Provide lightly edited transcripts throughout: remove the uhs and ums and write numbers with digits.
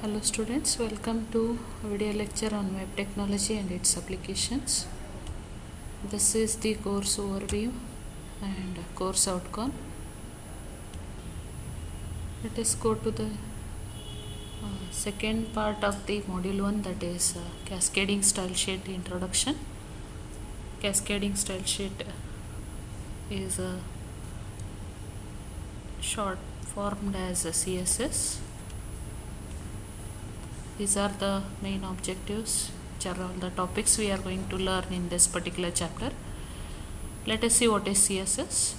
Hello students, welcome to a video lecture on web technology and its applications. This is the course overview and course outcome. Let us go to the second part of the module 1, that is cascading style sheet introduction. Cascading style sheet is short formed as a CSS. These are the main objectives, which are all the topics we are going to learn in this particular chapter. Let us see what is CSS.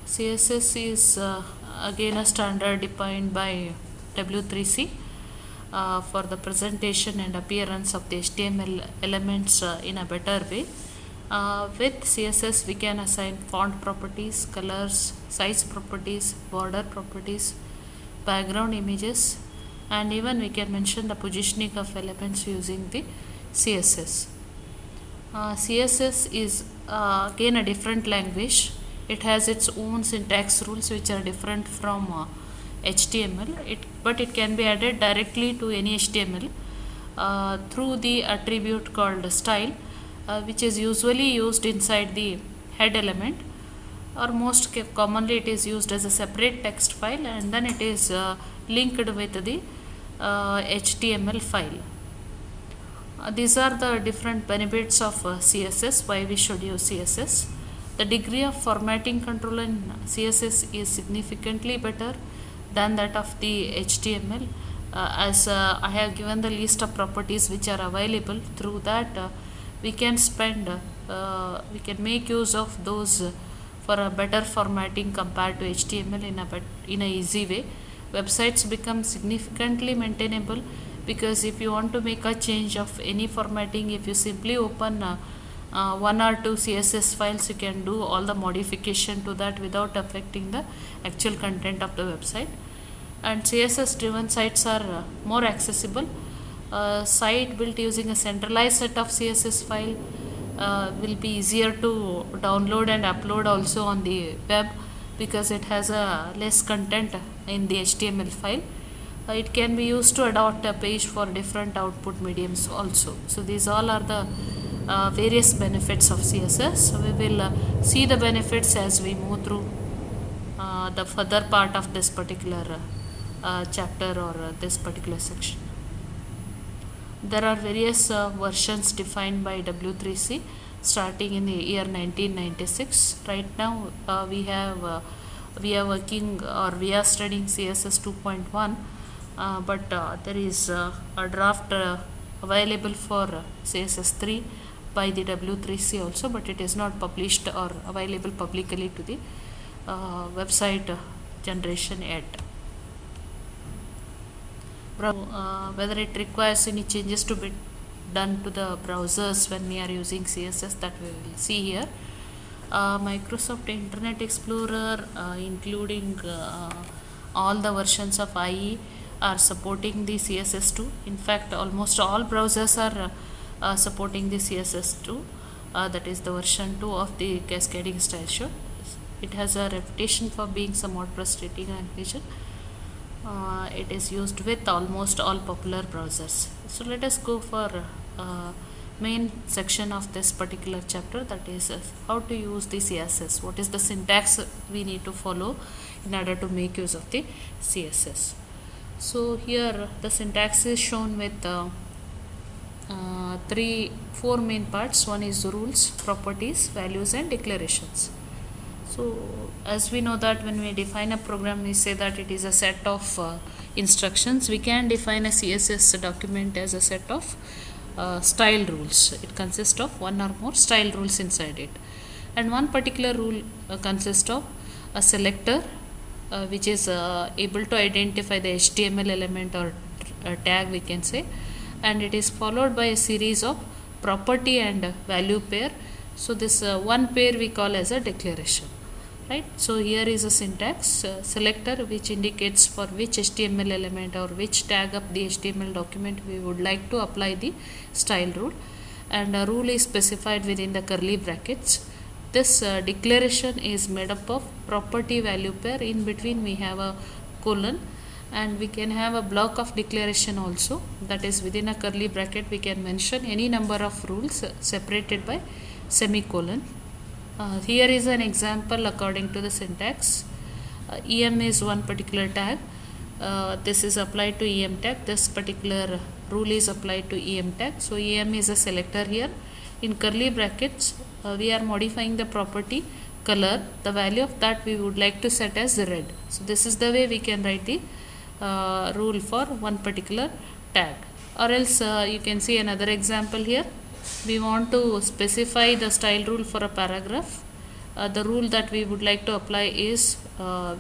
CSS is again a standard defined by W3C for the presentation and appearance of the HTML elements in a better way. With CSS we can assign font properties, colors, size properties, border properties, background images, and even we can mention the positioning of elements using the CSS. CSS is again a different language. It has its own syntax rules which are different from HTML, but it can be added directly to any HTML through the attribute called style, which is usually used inside the head element, or most commonly it is used as a separate text file, and then it is linked with the HTML file. These are the different benefits of CSS, why we should use CSS. The degree of formatting control in CSS is significantly better than that of the HTML, as I have given the list of properties which are available. Through that we can make use of those for a better formatting compared to HTML in a easy way. Websites become significantly maintainable, because if you want to make a change of any formatting, if you simply open one or two CSS files, you can do all the modification to that without affecting the actual content of the website. And CSS driven sites are more accessible. Site built using a centralized set of CSS file will be easier to download and upload also on the web, because it has a less content in the HTML file. It can be used to adapt a page for different output mediums also. So these all are the various benefits of CSS. So we will see the benefits as we move through the further part of this particular chapter or this particular section. There are various versions defined by W3C starting in the year 1996. Right now we are working, or we are studying CSS 2.1, but there is a draft available for CSS 3 by the W3C also, but it is not published or available publicly to the website generation yet. Whether it requires any changes to be done to the browsers when we are using CSS, that we will see here. Microsoft Internet Explorer, including all the versions of IE, are supporting the CSS2. In fact, almost all browsers are supporting the CSS2, that is the version 2 of the cascading style sheet. It has a reputation for being somewhat frustrating language. It is used with almost all popular browsers. So let us go for main section of this particular chapter, that is how to use the CSS. What is the syntax we need to follow in order to make use of the CSS. So here the syntax is shown with four main parts. One is rules, properties, values, and declarations. So as we know that when we define a program, we say that it is a set of instructions. We can define a CSS document as a set of style rules. It consists of one or more style rules inside it, and one particular rule consists of a selector which is able to identify the HTML element or tag, we can say, and it is followed by a series of property and value pair. So this one pair we call as a declaration, right? So here is a syntax, selector, which indicates for which HTML element or which tag of the HTML document we would like to apply the style rule, and a rule is specified within the curly brackets. This declaration is made up of property value pair. In between we have a colon, And we can have a block of declaration also, that is within a curly bracket we can mention any number of rules separated by semicolon. Here is an example according to the syntax. EM is one particular tag. This is applied to EM tag. This particular rule is applied to EM tag. So EM is a selector here. In curly brackets, we are modifying the property color. The value of that we would like to set as red. So this is the way we can write the rule for one particular tag. Or else you can see another example here. We want to specify the style rule for a paragraph. The rule that we would like to apply is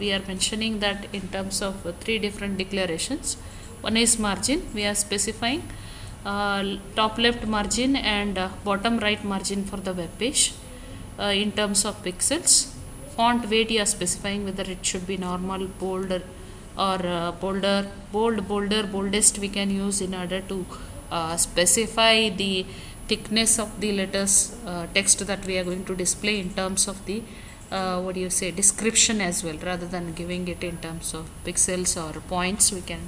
we are mentioning that in terms of three different declarations. One is margin. We are specifying top left margin and bottom right margin for the web page in terms of pixels. Font weight you are specifying whether it should be normal, bold, or bolder, boldest we can use in order to specify the thickness of the letters text that we are going to display in terms of the description as well, rather than giving it in terms of pixels or points. We can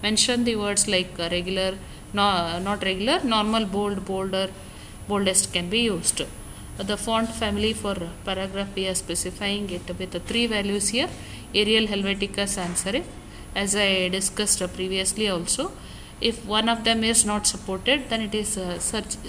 mention the words like regular, not regular, normal, bold, bolder, boldest can be used. The font family for paragraph we are specifying it with the three values here: Arial, Helvetica, Sans Serif. As I discussed previously also, if one of them is not supported, then it is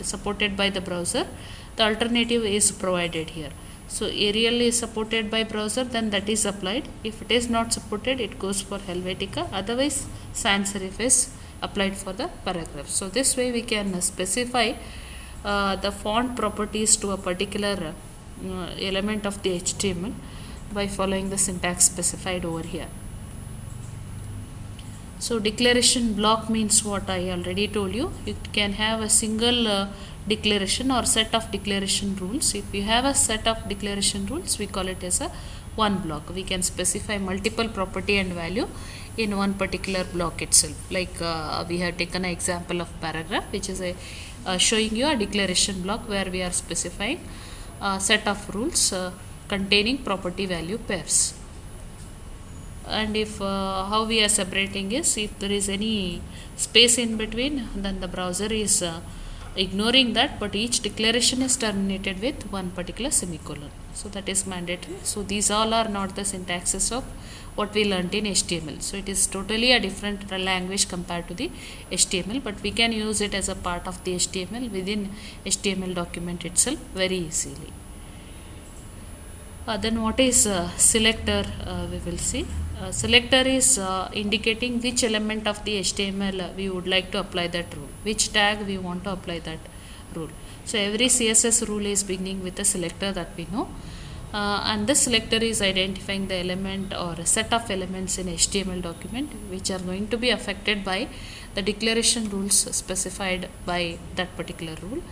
supported by the browser. The alternative is provided here. So Arial is supported by browser, then that is applied. If it is not supported, it goes for Helvetica. Otherwise, Sans Serif is applied for the paragraph. So this way we can specify the font properties to a particular element of the HTML by following the syntax specified over here. So declaration block means what I already told you. You can have a single declaration or set of declaration rules. If you have a set of declaration rules, we call it as a one block. We can specify multiple property and value in one particular block itself. Like we have taken an example of paragraph, which is showing you a declaration block where we are specifying a set of rules containing property value pairs. And if how we are separating is, if there is any space in between, then the browser is ignoring that, but each declaration is terminated with one particular semicolon. So that is mandatory. So these all are not the syntaxes of what we learnt in HTML. So it is totally a different language compared to the HTML, but we can use it as a part of the HTML within HTML document itself very easily. Then what is selector? We will see. Selector is indicating which element of the HTML we would like to apply that rule, which tag we want to apply that rule. So every CSS rule is beginning with a selector that we know, and this selector is identifying the element or a set of elements in HTML document which are going to be affected by the declaration rules specified by that particular rule.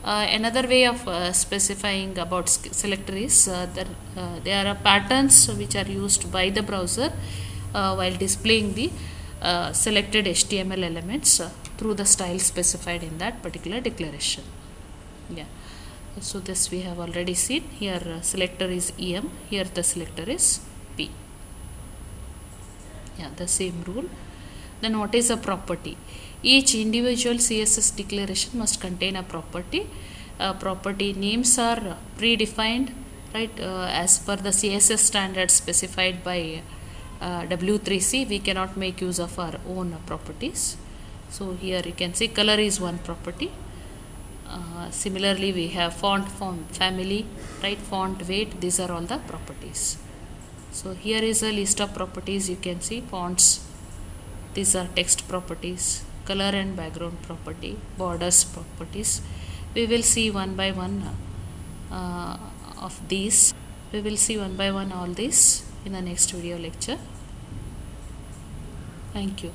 Another way of specifying about selector is that there are patterns which are used by the browser while displaying the selected HTML elements through the style specified in that particular declaration. Yeah. So this we have already seen. Here selector is EM, here the selector is P. Yeah, the same rule. Then what is a property? Each individual CSS declaration must contain a property. Property names are predefined, right, as per the CSS standards specified by W3C. We cannot make use of our own properties. So here you can see color is one property. Similarly, we have font family, right, font weight. These are all the properties. So here is a list of properties. You can see fonts. These are text properties, color and background property, borders properties. We will see one by one of these. We will see one by one all these in the next video lecture. Thank you.